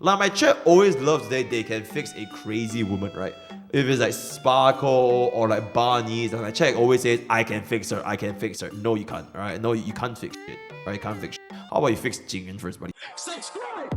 Like my chat always loves that they can fix a crazy woman, right? If it's like Sparkle or like Barney's, and my chat always says, I can fix her, I can fix her. No, you can't, alright? No, you can't fix it. Alright, you can't fix shit. How about you fix Jing Yuan first, buddy? Subscribe!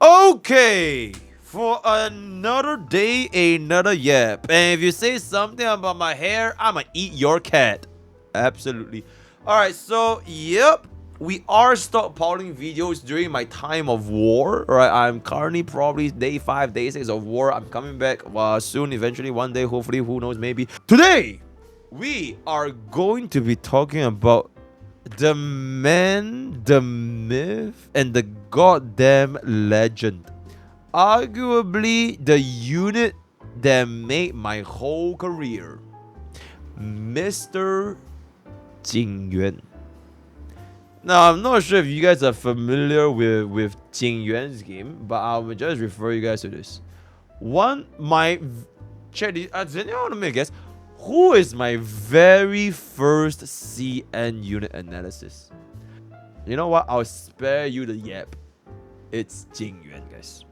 Okay, for another day, another yap. And if you say something about my hair, I'ma eat your cat. Absolutely. Alright, so, yep. We are stockpiling videos during my time of war. Right, I'm currently probably day 5, day 6 of war. I'm coming back soon, eventually, one day, hopefully, who knows, maybe. Today, we are going to be talking about the man, the myth, and the goddamn legend. Arguably, the unit that made my whole career. Mr. Jing Yuan. Now, I'm not sure if you guys are familiar with Jing Yuan's game, but I will just refer you guys to this. Check this. Does anyone want to make a guess? Who is my very first CN unit analysis? You know what? I'll spare you the yap. It's Jing Yuan, guys.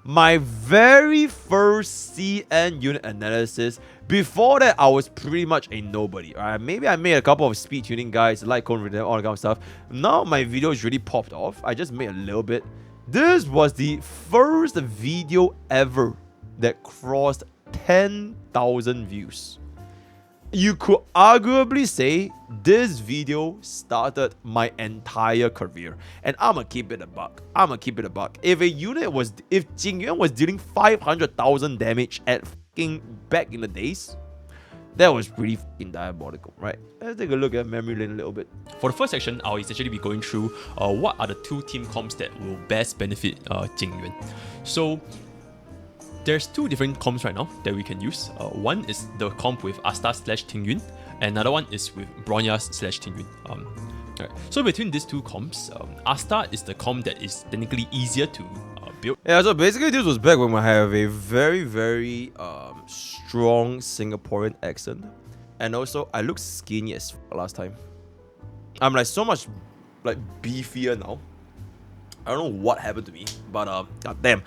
My very first CN unit analysis. Before that, I was pretty much a nobody. Alright, maybe I made a couple of speed tuning guides, like cone rhythm, all that kind of stuff. Now my videos really popped off. I just made a little bit. This was the first video ever that crossed 10,000 views. You could arguably say this video started my entire career. And I'ma keep it a buck. If Jing Yuan was dealing 500,000 damage at back in the days, that was pretty diabolical, right? Let's take a look at memory lane a little bit. For the first section, I'll essentially be going through what are the two team comps that will best benefit Jing Yuan. So there's two different comps right now that we can use. One is the comp with Asta/Tingyun, and another one is with Bronya/Tingyun. Right. So between these two comps, Asta is the comp that is technically easier to build. Yeah, so basically this was back when I have a very, very strong Singaporean accent. And also, I look skinny as last time. I'm like so much like beefier now. I don't know what happened to me, but goddamn.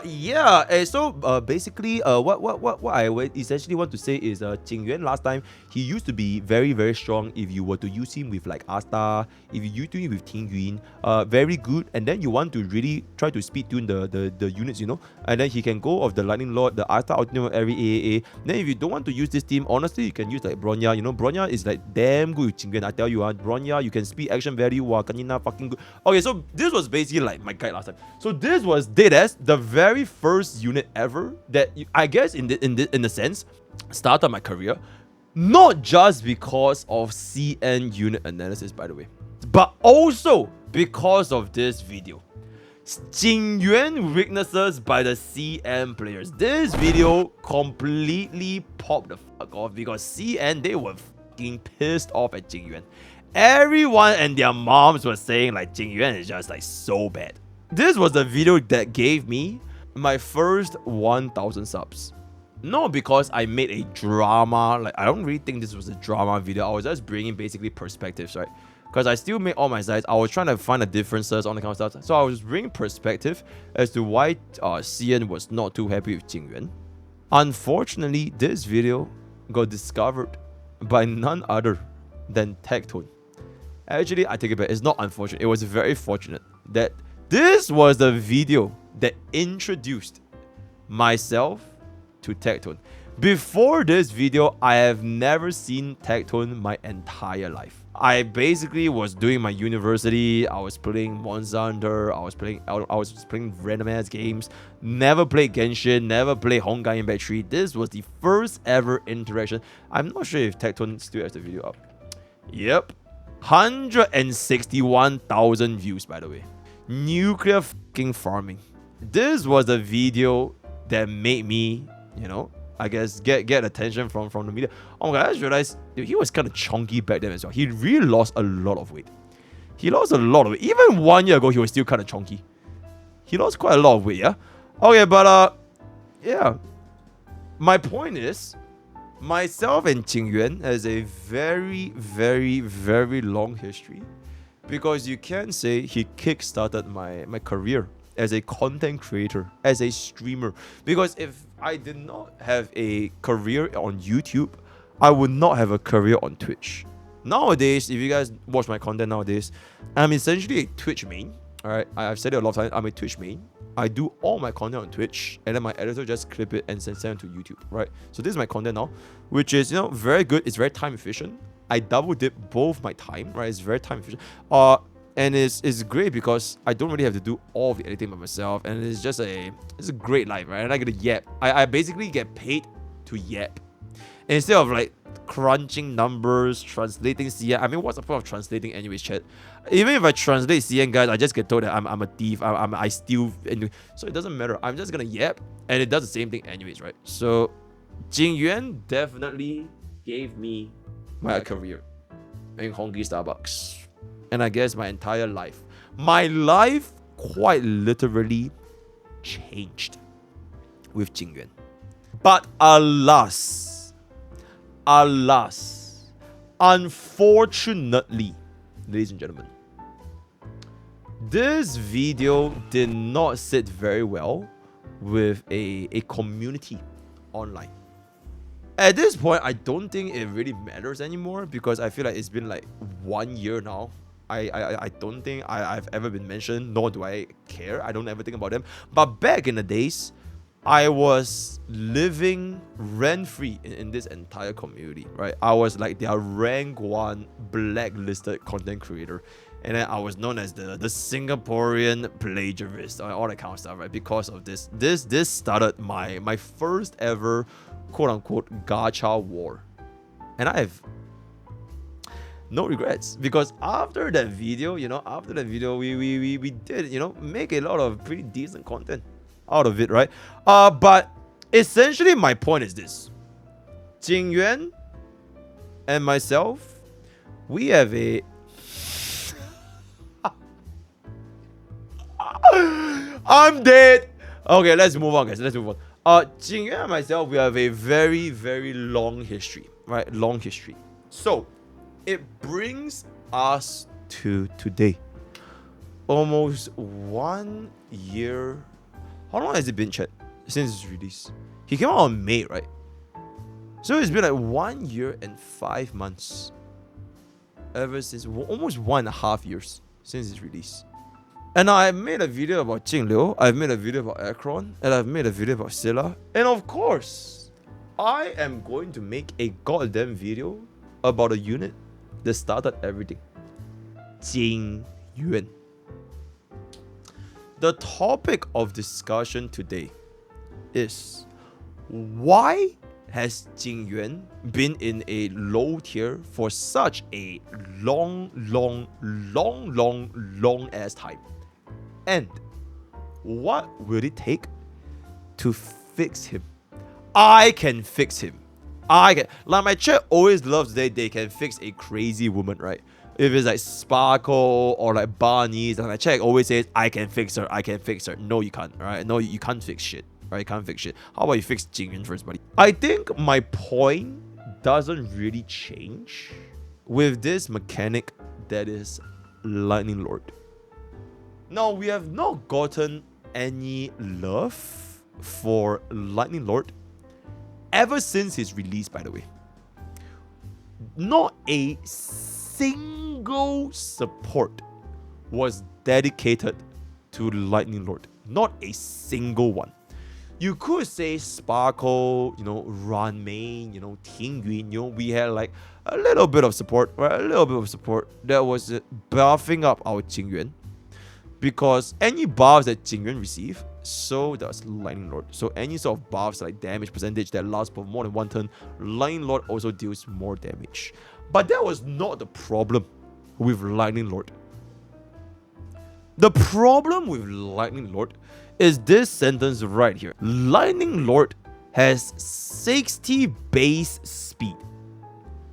Yeah. So basically, what I essentially want to say is, Jing Yuan last time he used to be very, very strong. If you were to use him with like Asta, if you use him with Tingyun, very good. And then you want to really try to speed tune the units, you know. And then he can go of the Lightning Lord, the Asta ultimate every AAA. Then if you don't want to use this team, honestly, you can use like Bronya. You know, Bronya is like damn good with Jing Yuan. I tell you, Bronya, you can speed action value. Kanina fucking good. Okay, so this was basically like my guide last time. So this was Deadass, the very first unit ever that I guess in the sense started my career, not just because of CN unit analysis, by the way, but also because of this video. Jing Yuan weaknesses by the CN players. This video completely popped the fuck off because CN, they were fucking pissed off at Jing Yuan. Everyone and their moms were saying like Jing Yuan is just like so bad. This was the video that gave me my first 1,000 subs. Not because I made a drama, like I don't really think this was a drama video. I was just bringing basically perspectives, right? Because I still made all my sides. I was trying to find the differences on the kind of stuff. So I was bringing perspective as to why CN was not too happy with Jing Yuan. Unfortunately, this video got discovered by none other than Tectone. Actually, I take it back. It's not unfortunate. It was very fortunate that this was the video that introduced myself to Tectone. Before this video, I have never seen Tectone my entire life. I basically was doing my university. I was playing Monster Hunter. I was playing random ass games. Never played Genshin. Never played Honkai Impact 3. This was the first ever interaction. I'm not sure if Tectone still has the video up. Yep. 161,000 views, by the way. Nuclear fucking farming. This was the video that made me, you know, I guess get attention from the media. Oh my god, I just realized dude, he was kind of chunky back then as well. He really lost a lot of weight. Even 1 year ago, he was still kind of chunky. He lost quite a lot of weight, yeah? Okay, but yeah. My point is, myself and Jing Yuan has a very, very, very long history, because you can say he kickstarted my career as a content creator, as a streamer. Because if I did not have a career on YouTube, I would not have a career on Twitch. Nowadays, if you guys watch my content nowadays, I'm essentially a Twitch main. Alright, I've said it a lot of times, I'm a Twitch main. I do all my content on Twitch, and then my editor just clip it and send it to YouTube, right? So this is my content now, which is, very good. It's very time efficient. I double dip both my time, right? It's very time efficient. And it's great because I don't really have to do all of the editing by myself, and it's a great life, right? And I get to yap. I basically get paid to yap instead of like crunching numbers, translating CN. I mean, what's the point of translating anyways, chat? Even if I translate CN, guys, I just get told that I'm a thief. I steal, so it doesn't matter. I'm just gonna yap, and it does the same thing anyways, right? So Jing Yuan definitely gave me my career in Honkai Starbucks, and I guess my entire life. My life quite literally changed with Jing Yuan. But alas, unfortunately, ladies and gentlemen, this video did not sit very well with a community online. At this point, I don't think it really matters anymore, because I feel like it's been like 1 year now. I don't think I've ever been mentioned, nor do I care. I don't ever think about them. But back in the days, I was living rent-free in this entire community, right? I was like their rank 1 blacklisted content creator. And then I was known as the Singaporean plagiarist, all that kind of stuff, right? Because of this. This started my first ever quote-unquote gacha war. And I have no regrets, because after that video, we did, make a lot of pretty decent content out of it, right? But essentially my point is this: Jing Yuan and myself, we have a I'm dead. Okay, let's move on, guys. Let's move on. Jing Yuan and myself, we have a very, very long history, right? Long history. So it brings us to today. Almost 1 year. How long has it been, chat, since its release? He came out in May, right? So it's been like 1 year and 5 months. Ever since, almost 1.5 years since its release. And now I've made a video about Jing Liu, I've made a video about Akron, and I've made a video about Silla. And of course, I am going to make a goddamn video about a unit that started everything. Jing Yuan. The topic of discussion today is: why has Jing Yuan been in a low tier for such a long ass time? And what will it take to fix him? I can fix him. Like my chat always loves that they can fix a crazy woman, right? If it's like Sparkle or like Barney's, and my chat always says, I can fix her, I can fix her. No, you can't, right? No, you can't fix shit, right? You can't fix shit. How about you fix Jing Yuan first, buddy? I think my point doesn't really change with this mechanic that is Lightning Lord. Now, we have not gotten any love for Lightning Lord ever since his release, by the way. Not a single support was dedicated to Lightning Lord. Not a single one. You could say Sparkle, Ran Main, Ting Yun, we had like a little bit of support, right? A little bit of support that was buffing up our Jing Yuan. Because any buffs that Jing Yuan received, so does Lightning Lord. So any sort of buffs like damage percentage that lasts for more than 1 turn, Lightning Lord also deals more damage. But that was not the problem with Lightning Lord. The problem with Lightning Lord is this sentence right here. Lightning Lord has 60 base speed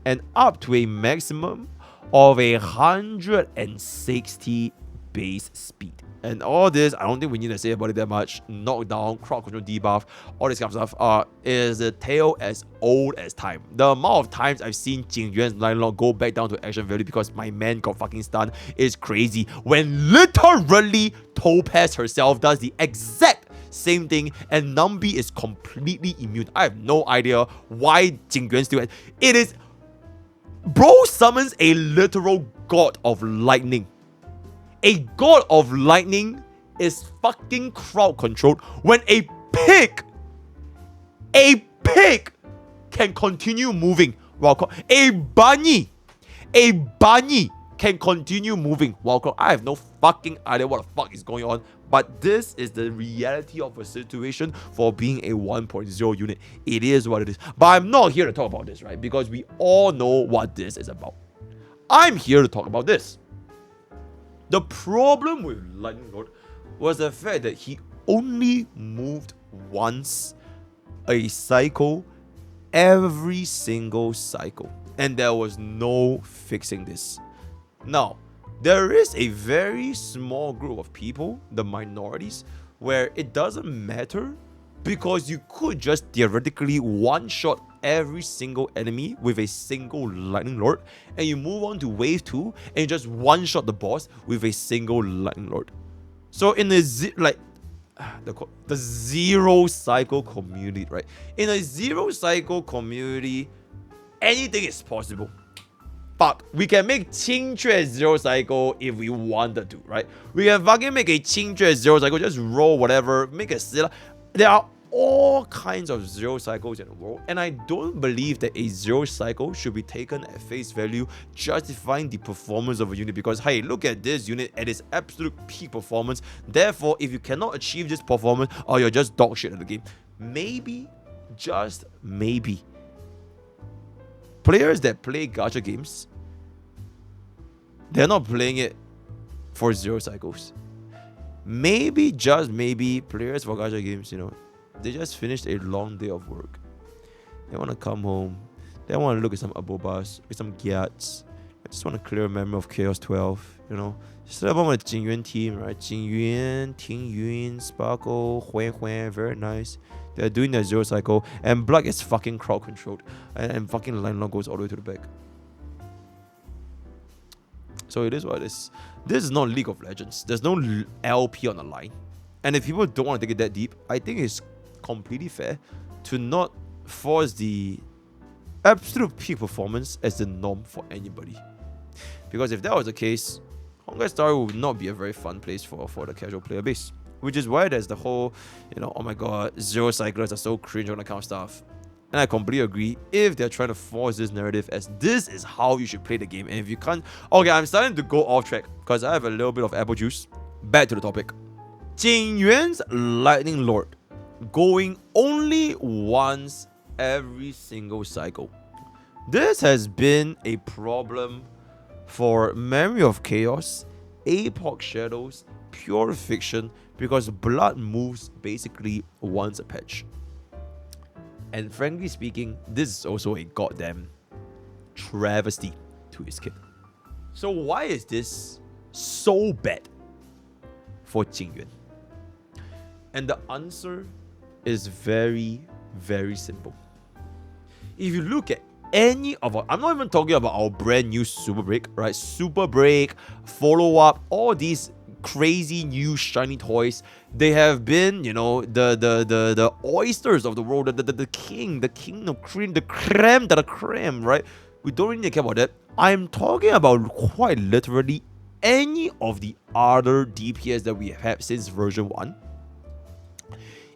and up to a maximum of 160 base speed. And all this, I don't think we need to say about it that much. Knockdown, crowd control debuff, all this kind of stuff is a tale as old as time. The amount of times I've seen Jing Yuan's line lock go back down to action value because my man got fucking stunned is crazy. When literally Topaz herself does the exact same thing and Nambi is completely immune. I have no idea why Jing Yuan still has. It is... Bro summons a literal god of lightning. A god of lightning is fucking crowd controlled when a pig can continue moving while a bunny can continue moving while I have no fucking idea what the fuck is going on, but this is the reality of a situation for being a 1.0 unit. It is what it is. But I'm not here to talk about this, right? Because we all know what this is about. I'm here to talk about this. The problem with Lightning Lord was the fact that he only moved once a cycle every single cycle. And there was no fixing this. Now, there is a very small group of people, the minorities, where it doesn't matter because you could just theoretically one-shot every single enemy with a single Lightning Lord, and you move on to wave 2 and you just one-shot the boss with a single Lightning Lord. So in the the zero cycle community, right? In a zero cycle community, anything is possible. Fuck, we can make Qingque zero cycle if we wanted to, right? We can fucking make a Qingque zero cycle, just roll whatever, make a Scylla. There are all kinds of zero cycles in the world, and I don't believe that a zero cycle should be taken at face value, justifying the performance of a unit because, hey, look at this unit at its absolute peak performance. Therefore, if you cannot achieve this performance, or you're just dog shit at the game, maybe, just maybe, players that play gacha games, they're not playing it for zero cycles. Maybe, just maybe, players for gacha games, you know, they just finished a long day of work. They want to come home. They want to look at some abobas, with some gyats. I just want to clear a memory of Chaos 12, you know. Just about my Jing Yuan team, right? Jing Yuan, Ting Yun, Sparkle, Huan Huan, very nice. They're doing their zero cycle, and Black is fucking crowd controlled, and fucking line long goes all the way to the back. So it is what it is. This is not League of Legends. There's no LP on the line. And if people don't want to take it that deep, I think it's completely fair to not force the absolute peak performance as the norm for anybody. Because if that was the case, honkaistarrail would not be a very fun place for the casual player base. Which is why there's the whole, you know, oh my god, zero cyclers are so cringe on that kind of stuff. And I completely agree if they're trying to force this narrative as this is how you should play the game. And if you can't... Okay, I'm starting to go off track because I have a little bit of apple juice. Back to the topic. Jing Yuan's Lightning Lord going only once every single cycle. This has been a problem for Memory of Chaos, Epoch Shadows, Pure Fiction, because blood moves basically once a patch. And frankly speaking, this is also a goddamn travesty to his kit. So why is this so bad for Jing Yuan? And the answer is very, very simple. If you look at any of our... I'm not even talking about our brand new Super Break, right? Super Break, Follow Up, all these crazy new shiny toys. They have been, you know, the oysters of the world, the king of cream, the creme de la creme, right? We don't really care about that. I'm talking about quite literally any of the other DPS that we have had since version 1.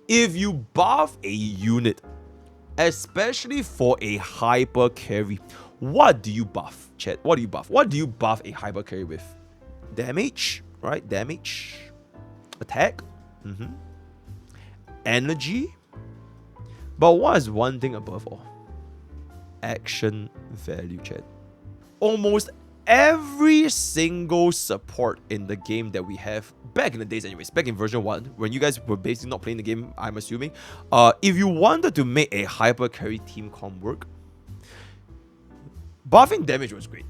If you buff a unit, especially for a hyper carry, what do you buff, chat? What do you buff? What do you buff a hyper carry with? Damage, right? Damage, attack, energy. But what is one thing above all? Action value, chat. Almost every single support in the game that we have back in the days anyways, back in version 1, when you guys were basically not playing the game, I'm assuming, if you wanted to make a hyper carry team comp work, buffing damage was great.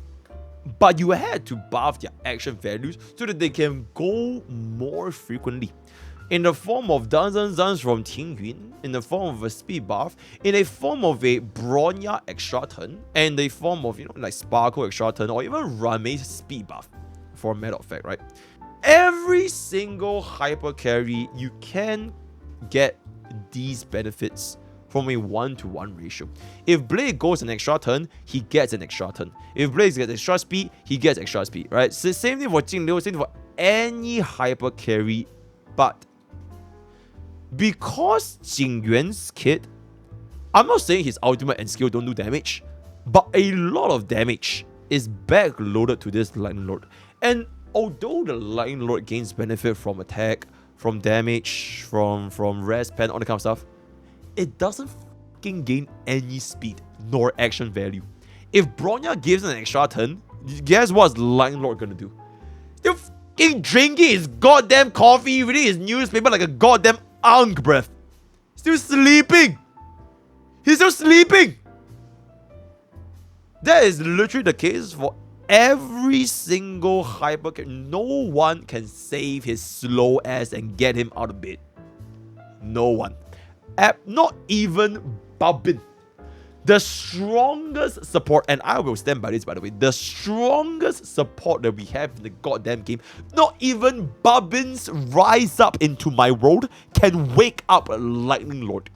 but you had to buff their action values so that they can go more frequently. In the form of Danzans from Jing Yuan, in the form of a speed buff, in a form of a Bronya extra turn, and in the form of, like Sparkle extra turn, or even Rame's speed buff, for a matter of fact, right? Every single hyper carry, you can get these benefits from a 1-to-1 ratio. If Blade goes an extra turn, he gets an extra turn. If Blade gets extra speed, he gets extra speed, right? So same thing for Jing Liu, same thing for any hyper carry, but because Jing Yuan's kit, I'm not saying his ultimate and skill don't do damage, but a lot of damage is backloaded to this Lightning Lord. And although the Lightning Lord gains benefit from attack, from damage, from rest pen, all that kind of stuff, it doesn't fucking gain any speed nor action value. If Bronya gives an extra turn, guess what's Lightning Lord gonna do? Still fucking drinking his goddamn coffee, reading his newspaper like a goddamn unk, bruv. Still sleeping. He's still sleeping. That is literally the case for every single hyper. No one can save his slow ass and get him out of bed. No one. Not even Babin. The strongest support, and I will stand by this, by the way, the strongest support that we have in the goddamn game, not even Babin's Rise Up Into My World can wake up a Lightning Lord.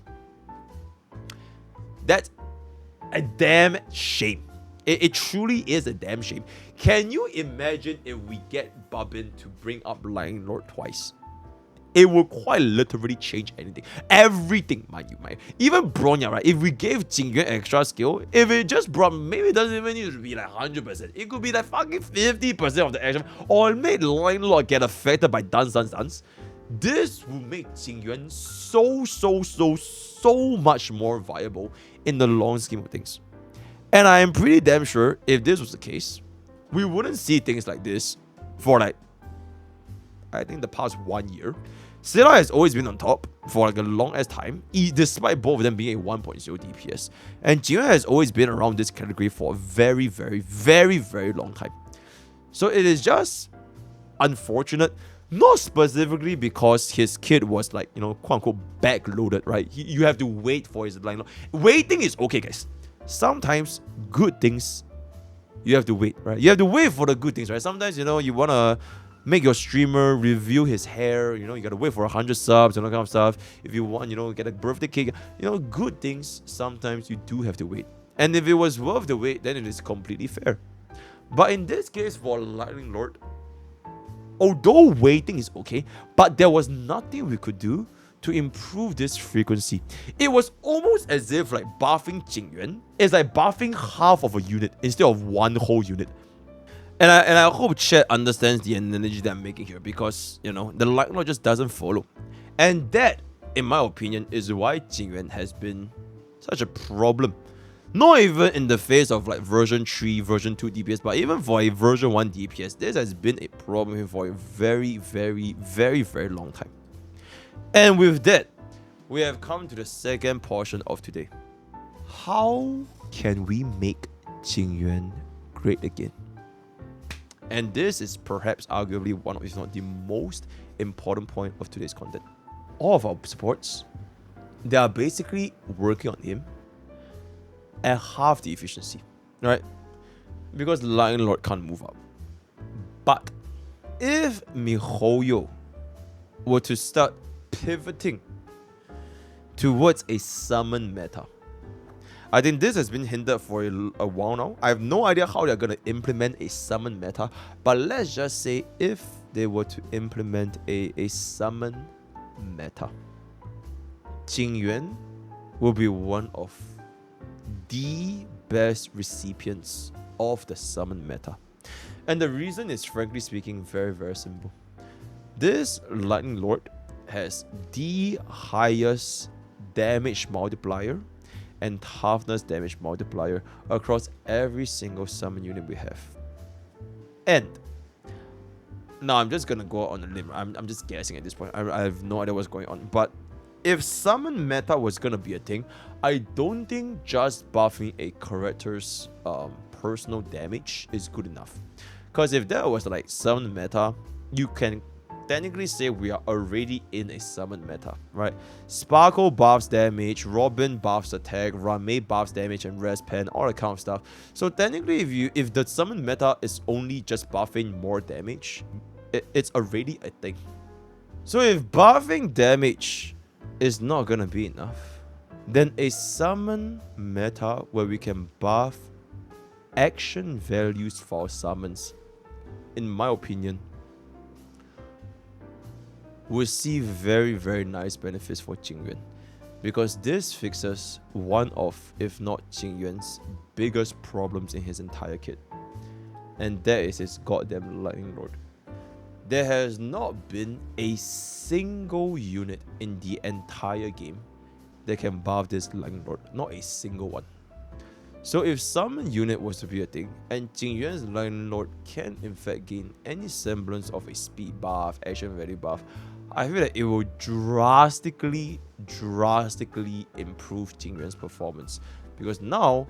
That's a damn shame. It truly is a damn shame. Can you imagine if we get Babin to bring up Lightning Lord twice? It will quite literally change anything. Everything, mind you, even Bronya, right? If we gave Jing Yuan extra skill, if it just brought, maybe it doesn't even need to be like 100%. It could be like fucking 50% of the action, or make Lightning Lord get affected by dance. This will make Jing Yuan so much more viable in the long scheme of things. And I am pretty damn sure if this was the case, we wouldn't see things like this for like, I think the past 1 year. Silla has always been on top for like a long ass time, despite both of them being a 1.0 DPS. And Jing Yuan has always been around this category for a very long time. So it is just unfortunate, not specifically because his kid was like, quote unquote backloaded, right? You have to wait for his line. Waiting is okay, guys. Sometimes good things, you have to wait, right? You have to wait for the good things, right? Sometimes, you want to make your streamer review his hair, you gotta wait for 100 subs and all kind of stuff. If you want, get a birthday cake, good things, sometimes you do have to wait. And if it was worth the wait, then it is completely fair. But in this case, for Lightning Lord, although waiting is okay, but there was nothing we could do to improve this frequency. It was almost as if like buffing Jing Yuan is like buffing half of a unit instead of one whole unit. And I hope chat understands the analogy that I'm making here, because the Lightning Lord just doesn't follow. And that, in my opinion, is why Jing Yuan has been such a problem. Not even in the face of like version 3, version 2 DPS, but even for a version 1 DPS, this has been a problem for a very long time. And with that, we have come to the second portion of today. How can we make Jing Yuan great again? And this is perhaps arguably one of, if not the most important point of today's content. All of our supports, they are basically working on him at half the efficiency, right? Because Lightning Lord can't move up. But if miHoYo were to start pivoting towards a summon meta, I think this has been hinted for a while now. I have no idea how they're going to implement a summon meta, but let's just say if they were to implement a summon meta, Jing Yuan will be one of the best recipients of the summon meta. And the reason is, frankly speaking, very simple. This Lightning Lord has the highest damage multiplier and toughness damage multiplier across every single summon unit we have. And now I'm just gonna go on a limb. I'm just guessing at this point. I have no idea what's going on. But if summon meta was gonna be a thing, I don't think just buffing a character's personal damage is good enough. Because if that was like summon meta, you can technically say we are already in a summon meta, right? Sparkle buffs damage, Robin buffs attack, Rame buffs damage and rest pen, all that kind of stuff. So technically, if the summon meta is only just buffing more damage, it's already a thing. So if buffing damage is not gonna be enough, then a summon meta where we can buff action values for summons, in my opinion, will see very, very nice benefits for Jing Yuan. Because this fixes one of, if not Jing Yuan's biggest problems in his entire kit. And that is his goddamn Lightning Lord. There has not been a single unit in the entire game that can buff this Lightning Lord. Not a single one. So if summon unit was to be a thing, and Jing Yuan's Lightning Lord can in fact gain any semblance of a speed buff, action value buff, I feel that it will drastically improve Jing Yuan's performance. Because now,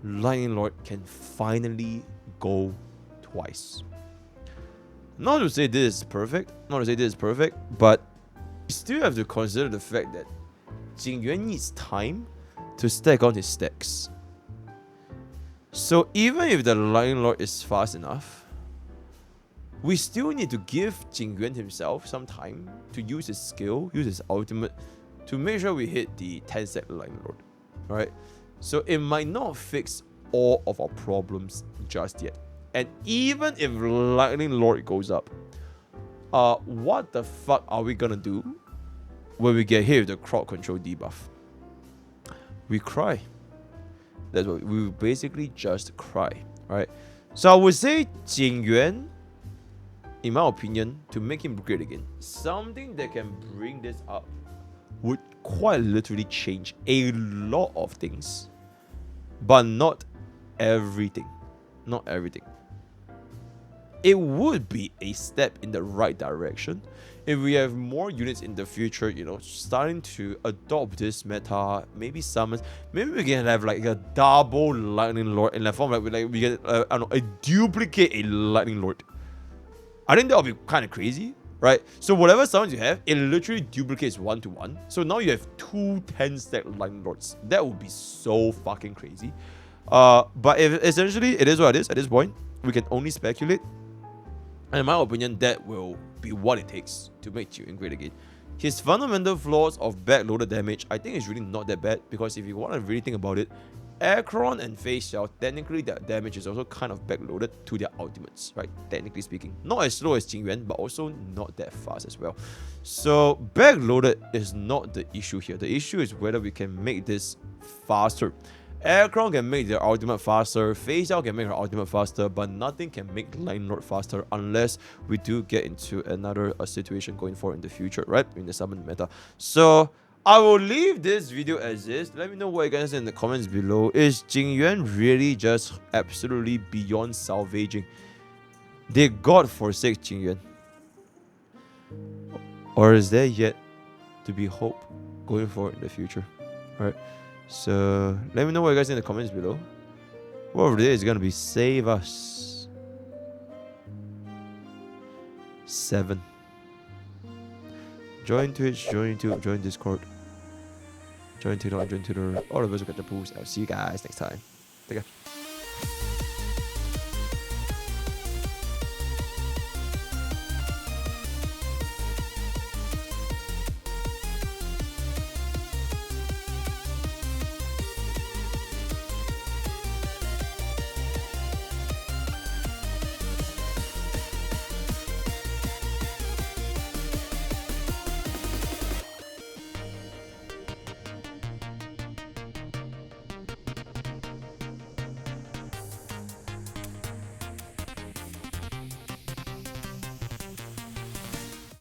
Lightning Lord can finally go twice. Not to say this is perfect, but you still have to consider the fact that Jing Yuan needs time to stack on his stacks. So even if the Lightning Lord is fast enough, we still need to give Jing Yuan himself some time to use his skill, use his ultimate, to make sure we hit the 10 stack Lightning Lord. Alright? So it might not fix all of our problems just yet. And even if Lightning Lord goes up, what the fuck are we gonna do when we get hit with the crowd control debuff? We cry. That's what we will basically just cry. Alright? So I would say Jing Yuan, in my opinion, to make him great again, something that can bring this up would quite literally change a lot of things, but not everything. Not everything. It would be a step in the right direction if we have more units in the future, you know, starting to adopt this meta, maybe summons. Maybe we can have like a double Lightning Lord in the form like we get I don't know, a duplicate a Lightning Lord. I think that would be kind of crazy, right? So whatever summons you have, it literally duplicates 1-to-1. So now you have 2 10-stack Lightning Lords. That would be so fucking crazy. But if essentially it is what it is at this point, we can only speculate. And in my opinion, that will be what it takes to make Jing Yuan great again. His fundamental flaws of backloaded damage, I think is really not that bad. Because if you want to really think about it, Acheron and Face Shell, technically their damage is also kind of backloaded to their ultimates, right? Technically speaking. Not as slow as Jing Yuan, but also not that fast as well. So backloaded is not the issue here. The issue is whether we can make this faster. Acheron can make their ultimate faster, Face Shell can make her ultimate faster, but nothing can make Lightning Lord faster unless we do get into another situation going forward in the future, right? In the summon meta. So I will leave this video as is. Let me know what you guys think in the comments below. Is Jing Yuan really just absolutely beyond salvaging? Did God forsake Jing Yuan? Or is there yet to be hope going forward in the future? Alright. So let me know what you guys think in the comments below. What over there is gonna be save us 7. Join Twitch, join YouTube, join Discord, join TikTok, join Twitter. All of us will get the boost. I'll see you guys next time.